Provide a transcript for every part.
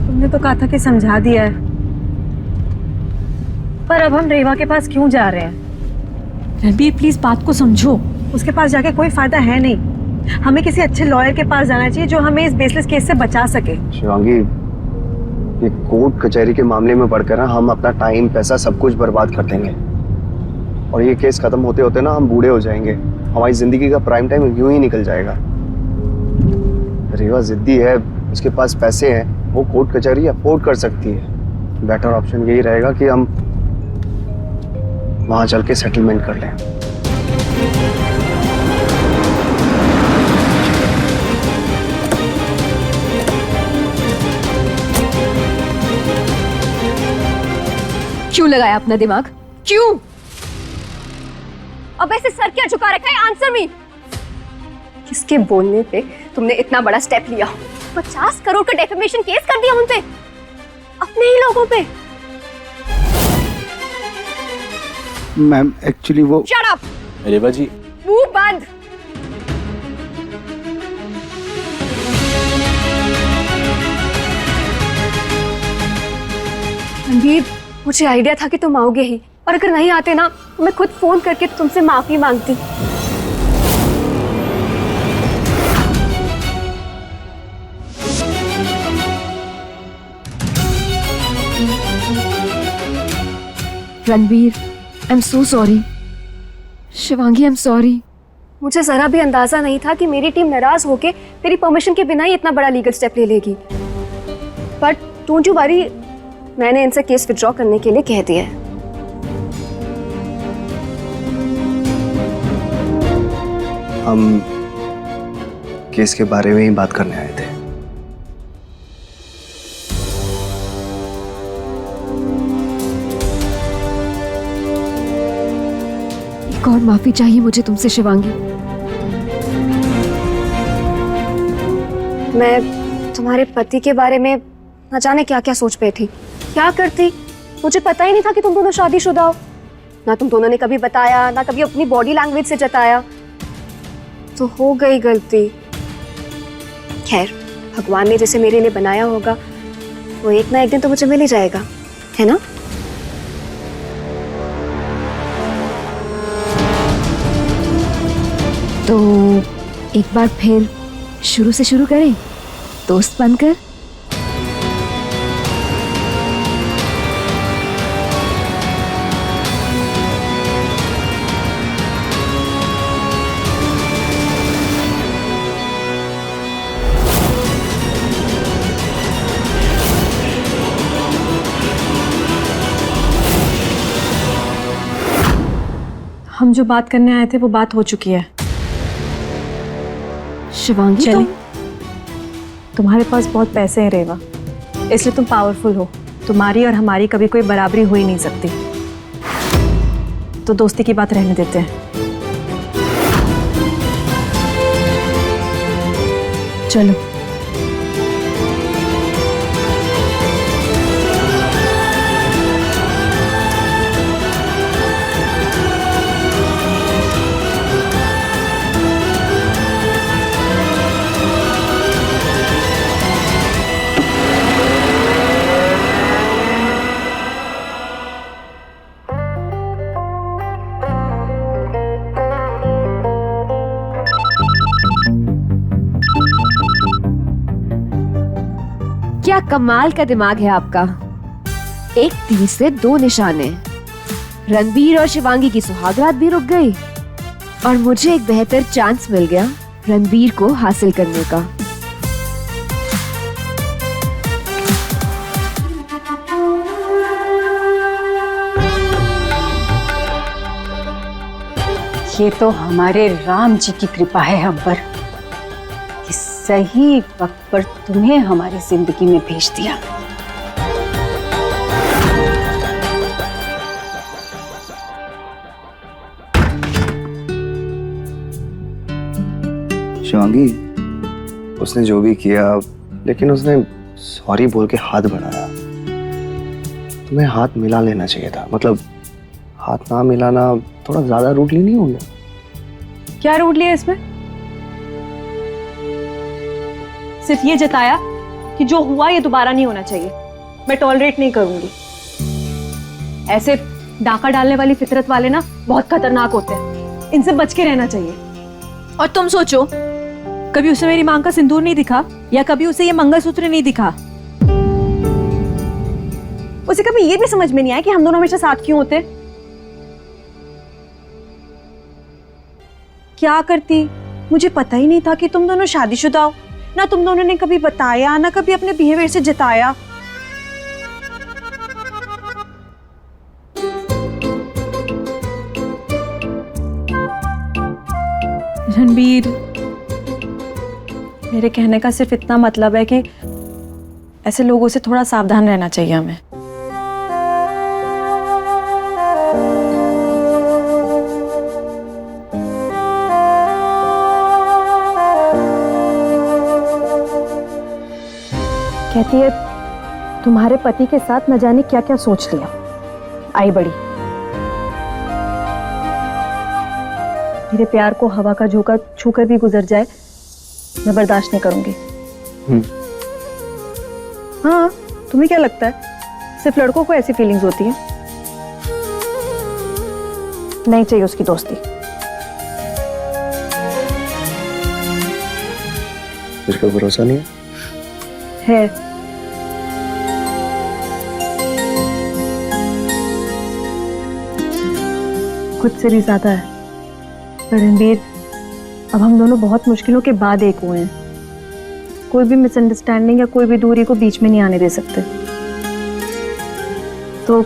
तुमने तो कहा था कि समझा दिया है, पर अब हम रेवा के पास क्यों जा रहे हैं? रणबीर प्लीज बात को समझो। उसके पास जाके कोई फायदा है नहीं। हमें किसी अच्छे लॉयर के पास जाना चाहिए जो हमें इस बेसलेस केस से बचा सके। शिवांगी, ये कोर्ट कचहरी के मामले में पढ़कर ना हम अपना टाइम पैसा सब कुछ बर्बाद कर देंगे और ये केस खत्म होते होते ना हम बूढ़े हो जाएंगे। हमारी जिंदगी का प्राइम टाइम यूं ही निकल जाएगा। रेवा जिद्दी है, उसके पास पैसे हैं, वो कोर्ट कचहरी अफोर्ड कर सकती है। बेटर ऑप्शन यही रहेगा कि हम वहां चल के सेटलमेंट कर लें। क्यों लगाया अपना दिमाग? क्यों? अब ऐसे सर क्या झुका रखा है? Answer me. किसके बोलने पे तुमने इतना बड़ा स्टेप लिया? 50 करोड़ का डेफेमेशन केस कर दिया उन पे, अपने ही लोगों पे। मैम एक्चुअली वो शट अप। रेवा जी, मुंह बंद। रणबीर, मुझे आइडिया था कि तुम आओगे ही, और अगर नहीं आते ना मैं खुद फोन करके तुमसे माफी मांगती। Ranbir, I am so sorry. Shivangi, I am sorry. मुझे जरा भी अंदाजा नहीं था कि मेरी टीम नाराज होके तेरी परमिशन के बिना ही इतना बड़ा लीगल स्टेप ले लेगी। बट डोंट यू वरी, मैंने इनसे केस विड्रॉ करने के लिए कह दिया है। हम केस के बारे में ही बात करने आए थे। एक और माफी चाहिए मुझे तुमसे शिवांगी। मैं तुम्हारे पति के बारे में न जाने क्या क्या सोच बैठी, क्या करती। मुझे पता ही नहीं था कि तुम दोनों शादीशुदा हो। ना तुम दोनों ने कभी बताया, ना कभी अपनी बॉडी लैंग्वेज से जताया। तो हो गई गलती। खैर, भगवान ने जैसे मेरे लिए बनाया होगा वो एक ना एक दिन तो मुझे मिल ही जाएगा, है ना? तो एक बार फिर शुरू से शुरू करें, दोस्त बनकर। हम जो बात करने आए थे वो बात हो चुकी है। शिवांगी, चलिए, तुम्हारे पास बहुत पैसे हैं रेवा, इसलिए तुम पावरफुल हो। तुम्हारी और हमारी कभी कोई बराबरी हो ही नहीं सकती। तो दोस्ती की बात रहने देते हैं। चलो। क्या कमाल का दिमाग है आपका। एक तीर से दो निशाने। रणबीर और शिवांगी की सुहागरात भी रुक गई और मुझे एक बेहतर चांस मिल गया रणबीर को हासिल करने का। ये तो हमारे राम जी की कृपा है हम पर कि सही वक्त पर तुम्हें हमारी जिंदगी में भेज दिया। शिवांगी, उसने जो भी किया, लेकिन उसने सॉरी बोल के हाथ बढ़ाया। तुम्हें हाथ मिला लेना चाहिए था। मतलब हाथ ना मिलाना थोड़ा ज्यादा रूडली नहीं हो गया? क्या रूड लिया इसमें? सिर्फ ये जताया कि जो हुआ ये दोबारा नहीं होना चाहिए। मैं टॉलरेट नहीं करूंगी। ऐसे डाका डालने वाली फितरत वाले ना बहुत खतरनाक होते हैं, इनसे बच के रहना चाहिए। और तुम सोचो, कभी उसे मेरी मांग का सिंदूर नहीं दिखा या कभी उसे ये मंगलसूत्र नहीं दिखा? उसे कभी ये भी समझ में नहीं आया कि हम दोनों हमेशा साथ क्यों होते? क्या करती? मुझे पता ही नहीं था कि तुम दोनों शादीशुदा हो। ना तुम दोनों ने कभी बताया, ना कभी अपने बिहेवियर से जताया। रणबीर, मेरे कहने का सिर्फ इतना मतलब है कि ऐसे लोगों से थोड़ा सावधान रहना चाहिए हमें। कहती है तुम्हारे पति के साथ न जाने क्या क्या सोच लिया। आई बड़ी। मेरे प्यार को हवा का झोंका छूकर भी गुजर जाए, मैं बर्दाश्त नहीं करूंगी। हाँ, तुम्हें क्या लगता है सिर्फ लड़कों को ऐसी फीलिंग्स होती हैं? नहीं चाहिए उसकी दोस्ती। इसका भरोसा नहीं है। खुद से भी ज्यादा है। पर रणबीर, अब हम दोनों बहुत मुश्किलों के बाद एक हुए हैं। कोई भी मिसअंडरस्टैंडिंग या कोई भी दूरी को बीच में नहीं आने दे सकते। तो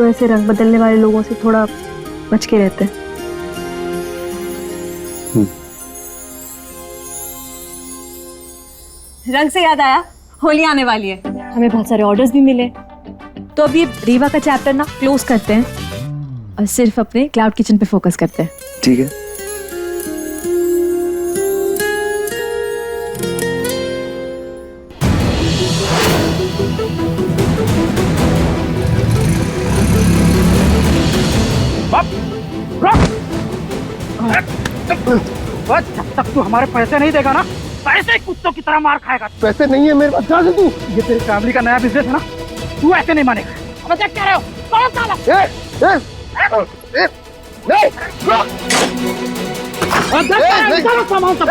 ऐसे रंग बदलने वाले लोगों से थोड़ा बच के रहते हैं। रंग से याद आया, होली आने वाली है। हमें बहुत सारे ऑर्डर्स भी मिले, तो अब ये रीवा का चैप्टर ना क्लोज करते हैं और सिर्फ अपने क्लाउड किचन पे फोकस करते हैं। ठीक है। बस जब तक तू हमारे पैसे नहीं देगा ना, ऐसे कुत्तों की तरह मार खाएगा। पैसे नहीं है मेरे पास। जा तू। ये तेरी फैमिली का नया बिजनेस है ना, तू ऐसे नहीं मानेगा। अब देख क्या रहे हो? कौन साला? नहीं। सामान सब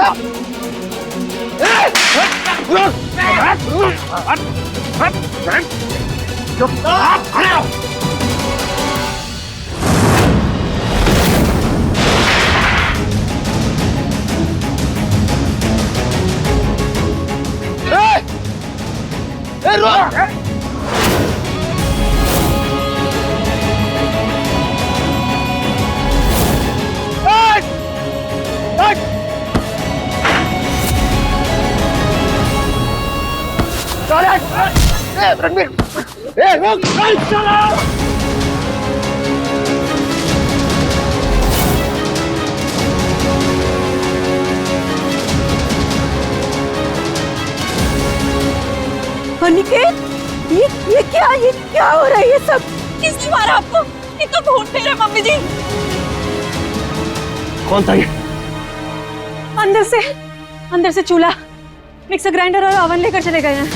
अनिकेत, ये क्या हो रहा है? ये सब किसने मारा आपको? ये तो ढूंढते रहे मम्मी जी। कौन था ये? अंदर से चूल्हा, मिक्सर ग्राइंडर और ओवन लेकर चले गए हैं।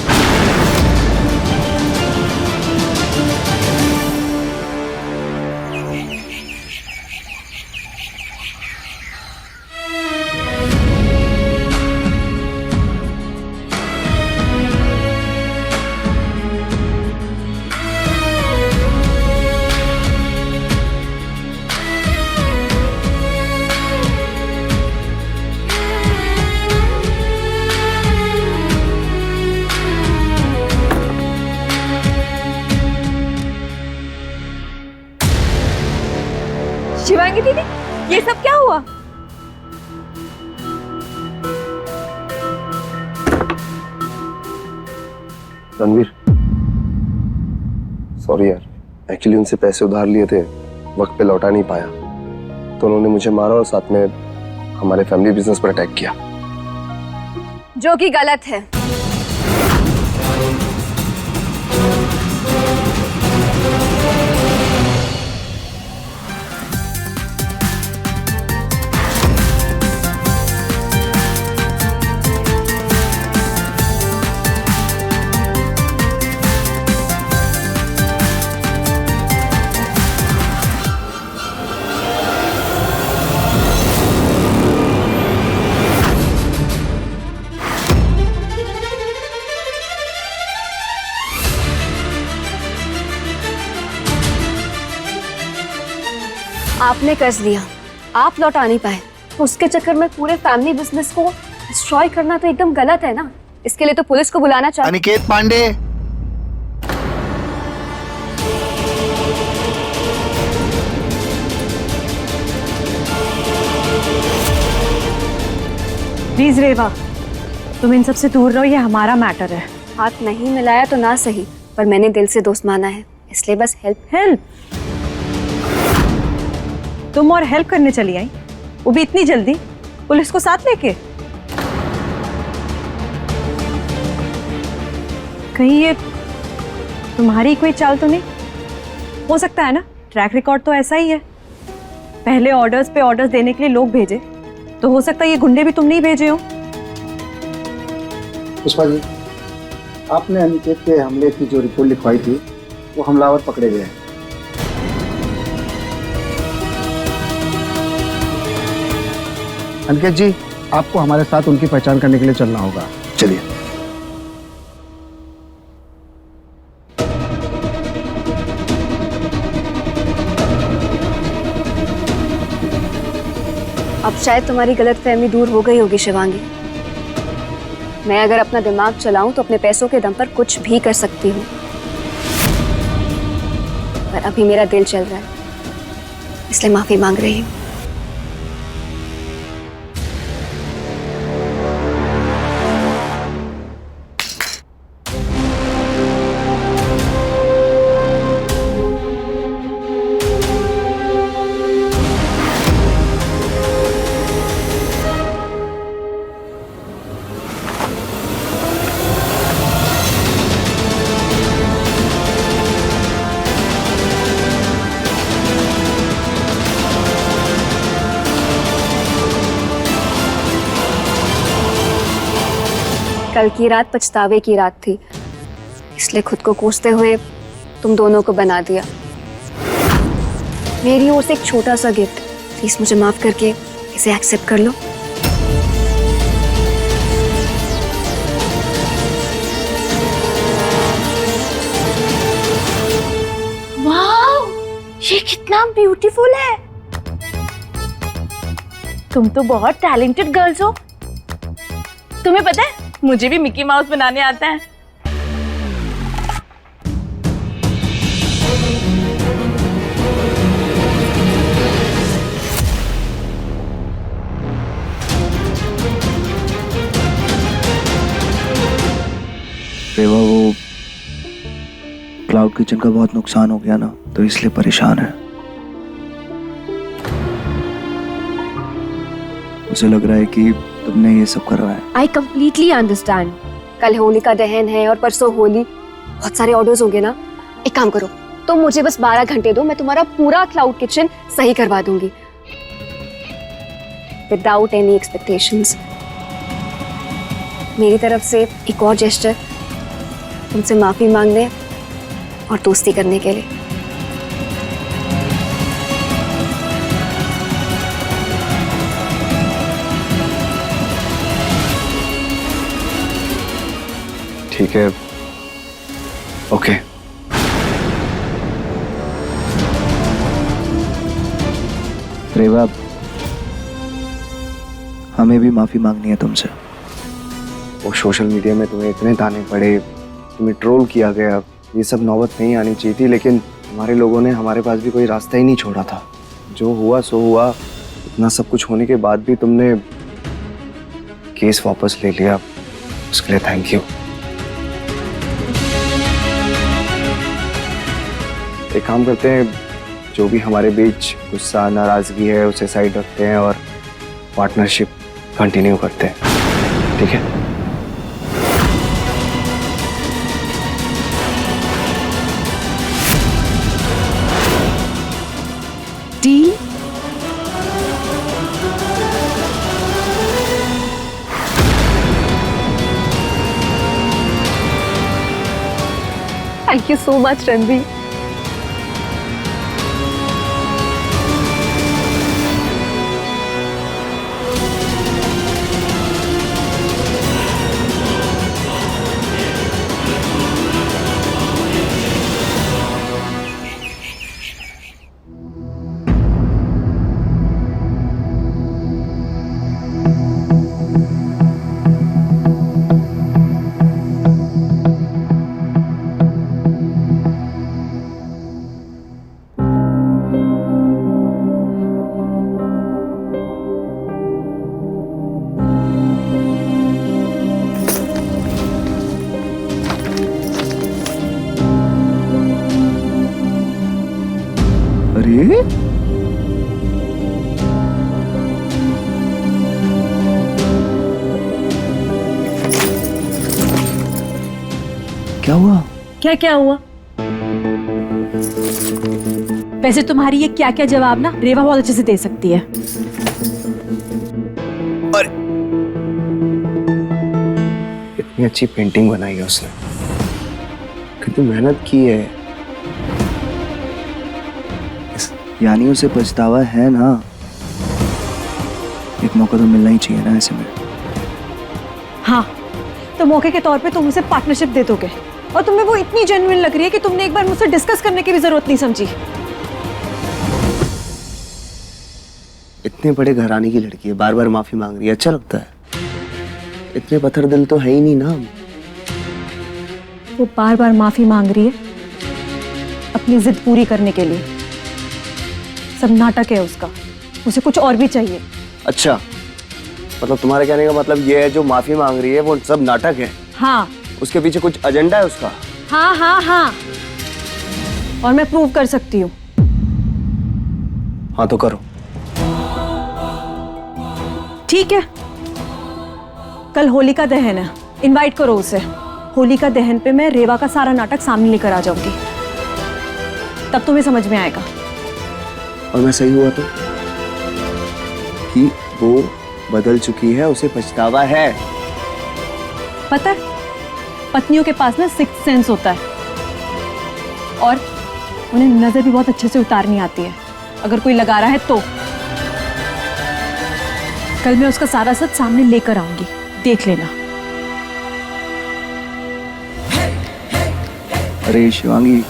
शिवांगी दीदी, ये सब क्या हुआ? रणवीर, सॉरी यार, एक्चुअली उनसे पैसे उधार लिए थे, वक्त पे लौटा नहीं पाया, तो उन्होंने मुझे मारा और साथ में हमारे फैमिली बिजनेस पर अटैक किया। जो कि गलत है। आपने कर्ज लिया, आप लौटा नहीं पाए, तो उसके चक्कर में पूरे फैमिली बिजनेस को डिस्ट्रॉय करना तो एकदम गलत है ना। इसके लिए तो पुलिस को बुलाना चाहिए। अनिकेत पांडे, प्लीज रेवा, तुम इन सबसे दूर रहो, ये हमारा मैटर है। हाथ नहीं मिलाया तो ना सही, पर मैंने दिल से दोस्त माना है, इसलिए बस हेल्प। हेल्प? तुम और हेल्प करने चली आई, वो भी इतनी जल्दी, पुलिस को साथ लेके? कहीं ये तुम्हारी कोई चाल तो नहीं? हो सकता है ना, ट्रैक रिकॉर्ड तो ऐसा ही है, पहले ऑर्डर्स पे ऑर्डर्स देने के लिए लोग भेजे, तो हो सकता है ये गुंडे भी तुम नहीं भेजे हो। पुष्पा जी, आपने अनिकेत के हमले की जो रिपोर्ट लिखवाई थी वो हमलावर पकड़े गए हैं। अनिकेत जी, आपको हमारे साथ उनकी पहचान करने के लिए चलना होगा। चलिए। अब शायद तुम्हारी गलतफहमी दूर हो गई होगी शिवांगी। मैं अगर अपना दिमाग चलाऊं तो अपने पैसों के दम पर कुछ भी कर सकती हूँ, पर अभी मेरा दिल चल रहा है, इसलिए माफी मांग रही हूँ। कल की रात पछतावे की रात थी, इसलिए खुद को कोसते हुए तुम दोनों को बना दिया। मेरी ओर से एक छोटा सा गिफ्ट, प्लीज मुझे माफ करके इसे एक्सेप्ट कर लो। वाह, ये कितना ब्यूटीफुल है। तुम तो बहुत टैलेंटेड गर्ल्स हो। तुम्हें पता है, मुझे भी मिकी माउस बनाने आता है। रेवा, वो क्लाउड किचन का बहुत नुकसान हो गया ना, तो इसलिए परेशान है। मुझे लग रहा है कि तुमने ये सब करवाया। I completely understand. कल होलिका दहन है और परसों होली, बहुत सारे ऑर्डर्स होंगे ना। एक काम करो, तुम मुझे बस 12 घंटे दो, मैं तुम्हारा पूरा क्लाउड किचन सही करवा दूंगी, विदाउट एनी एक्सपेक्टेशंस। मेरी तरफ से एक और जेस्चर, तुमसे माफी मांगने और दोस्ती करने के लिए। ठीक है, ओके। रेवा, हमें भी माफी मांगनी है तुमसे। वो सोशल मीडिया में तुम्हें इतने ताने पड़े, तुम्हें ट्रोल किया गया, ये सब नौबत नहीं आनी चाहिए थी, लेकिन हमारे लोगों ने हमारे पास भी कोई रास्ता ही नहीं छोड़ा था। जो हुआ सो हुआ। इतना सब कुछ होने के बाद भी तुमने केस वापस ले लिया, उसके लिए थैंक यू। एक काम करते हैं, जो भी हमारे बीच गुस्सा नाराजगी है उसे साइड रखते हैं और पार्टनरशिप कंटिन्यू करते हैं, ठीक है? Deal? Thank you so much Ranbir. ये क्या हुआ? क्या क्या हुआ? वैसे तुम्हारी ये क्या क्या जवाब ना रेवा बहुत अच्छे से दे सकती है। इतनी अच्छी पेंटिंग बनाई है उसने, कितनी मेहनत की है। यानी उसे पछतावा है ना। एक मौका तो मिलना ही चाहिए ना ऐसे में। हाँ, तो मौके के तौर पे तुम उसे पार्टनरशिप दे दोगे और तुम्हें वो इतनी जेन्युइन लग रही है कि तुमने एक बार मुझसे डिस्कस करने की भी जरूरत नहीं समझी। इतने बड़े घराने की लड़की है, बार बार माफी मांग रही है, अच्छा लगता है? इतने पत्थर दिल तो है ही नहीं ना। वो बार बार माफी मांग रही है अपनी जिद पूरी करने के लिए। सब नाटक है उसका, उसे कुछ और भी चाहिए। अच्छा, मतलब तुम्हारे कहने का मतलब ये है जो माफी मांग रही है वो सब नाटक है? हाँ। उसके पीछे कुछ एजेंडा है उसका? हाँ हाँ हाँ, और मैं प्रूव कर सकती हूँ। हाँ तो करो। ठीक है, कल होलिका दहन है, इनवाइट करो उसे। होलिका दहन पे मैं रेवा का सारा नाटक सामने लेकर आ जाऊंगी, तब तुम्हें समझ में आएगा। और मैं सही हुआ तो कि वो बदल चुकी है, उसे पछतावा है। पता है, पत्नियों के पास ना सिक्स्थ सेंस होता है और उन्हें नजर भी बहुत अच्छे से उतारनी आती है अगर कोई लगा रहा है तो। कल मैं उसका सारा सच सामने लेकर आऊंगी, देख लेना। अरे शिवांगी,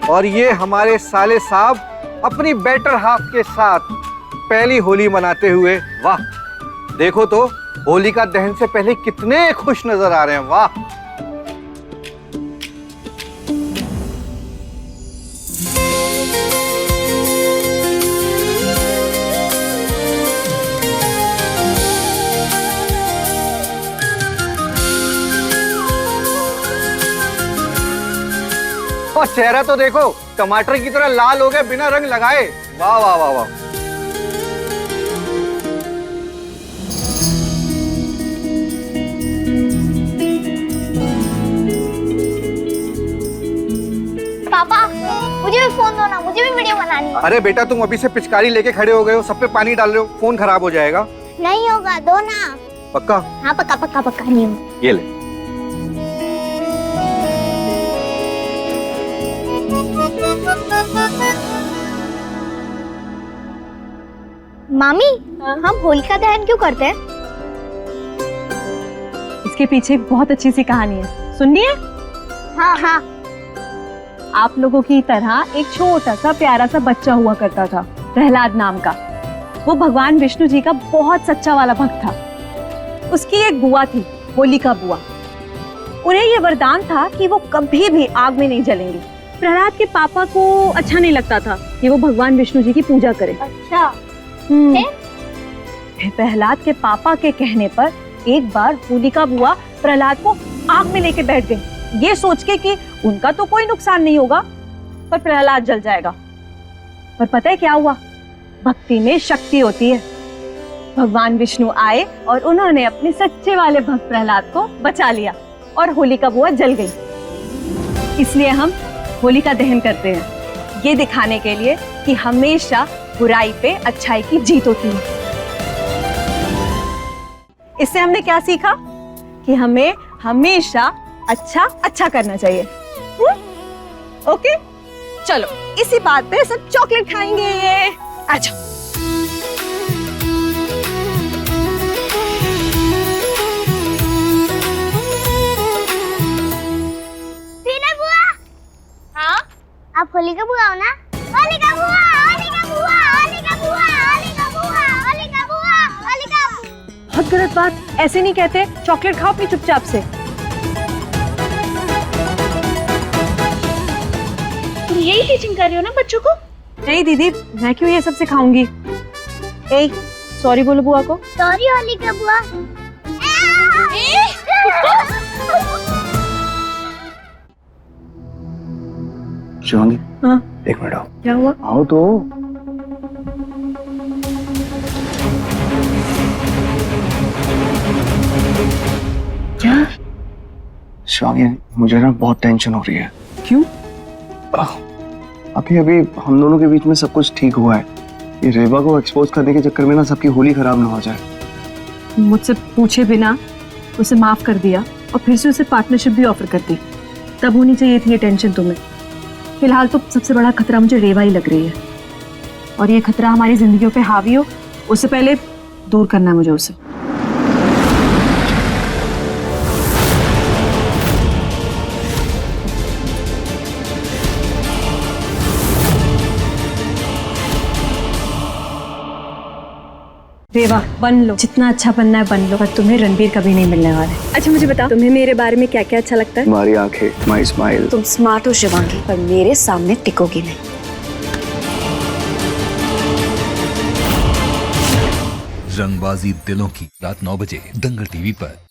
और ये हमारे साले साहब अपनी बेटर हाफ के साथ पहली होली मनाते हुए, वाह देखो तो होलिका दहन से पहले कितने खुश नजर आ रहे हैं। वाह। और चेहरा तो देखो, टमाटर की तरह लाल हो गया बिना रंग लगाए। वाह वाह वाह वाह। पापा, मुझे भी फोन दो ना, मुझे भी वीडियो बनानी है। अरे बेटा, तुम अभी से पिचकारी लेके खड़े हो गए हो, सब पे पानी डाल रहे हो, फोन खराब हो जाएगा। नहीं होगा, दो ना। पक्का? हाँ पक्का पक्का पक्का, नहीं होगा। ये ले। मामी, हम होलिका दहन क्यों करते हैं? इसके पीछे एक बहुत अच्छी सी कहानी है, सुननी है? हाँ हाँ। आप लोगों की तरह एक छोटा सा प्यारा सा बच्चा हुआ करता था, प्रहलाद नाम का। वो भगवान विष्णु जी का बहुत सच्चा वाला भक्त था। उसकी एक बुआ थी, होलिका बुआ। उन्हें ये वरदान था कि वो कभी भी आग में नहीं जलेंगे। प्रहलाद के पापा को अच्छा नहीं लगता था कि वो भगवान विष्णु जी की पूजा करे। अच्छा। फिर प्रहलाद के पापा के कहने पर एक बार होलिका बुआ प्रहलाद को आग में लेके बैठ गई, ये सोच के कि उनका तो कोई नुकसान नहीं होगा पर प्रहलाद जल जाएगा। पर पता है क्या हुआ? भक्ति में शक्ति होती है। भगवान विष्णु आए और उन्होंने अपने सच्चे वाले भक्त प्रहलाद को बचा लिया और होलिका बुआ जल गई। इसलिए हम होलिका दहन करते हैं, ये दिखाने के लिए कि हमेशा बुराई पे अच्छाई की जीत होती है। इससे हमने क्या सीखा? कि हमें हमेशा अच्छा अच्छा करना चाहिए। ओके, चलो इसी बात पे सब चॉकलेट खाएंगे। अच्छा, आप होलिका बुआ हो ना? होलिका बुआ, होलिका बुआ, होलिका बुआ, होलिका बुआ, होलिका बुआ, होलिका। बहुत गलत बात, ऐसे नहीं कहते। चॉकलेट खाओ अपनी चुपचाप से। यही टीचिंग कर रही हो ना बच्चों को? नहीं दीदी, मैं क्यों ये सब सिखाऊंगी? ए, सॉरी बोलो बुआ को। सॉरी होलिका बुआ। शिवांगी, हाँ, एक मिनट आओ। क्या हुआ? आओ तो। क्या? शिवांगी, मुझे ना बहुत टेंशन हो रही है। क्यों? अभी अभी हम दोनों के बीच में सब कुछ ठीक हुआ है। ये रेबा को एक्सपोज करने के चक्कर में ना सबकी होली खराब ना हो जाए। मुझसे पूछे बिना उसे माफ कर दिया और फिर से उसे पार्टनरशिप भी ऑफर कर दी। तब होनी चाहिए थी ये टेंशन तुम्हें। फिलहाल तो सबसे बड़ा खतरा मुझे रेवा ही लग रही है, और ये खतरा हमारी जिंदगियों पे हावी हो उससे पहले दूर करना है मुझे उसे। रेवा, बन लो, जितना अच्छा बनना है बन लो, पर तुम्हें रणबीर कभी नहीं मिलने वाले। अच्छा मुझे बताओ, तुम्हें मेरे बारे में क्या क्या अच्छा लगता है? तुम्हारी आंखें, माई स्माइल। तुम स्मार्ट हो शिवांगी, पर मेरे सामने टिकोगी नहीं। रंगबाजी दिलों की, रात 9 बजे दंगल टीवी पर।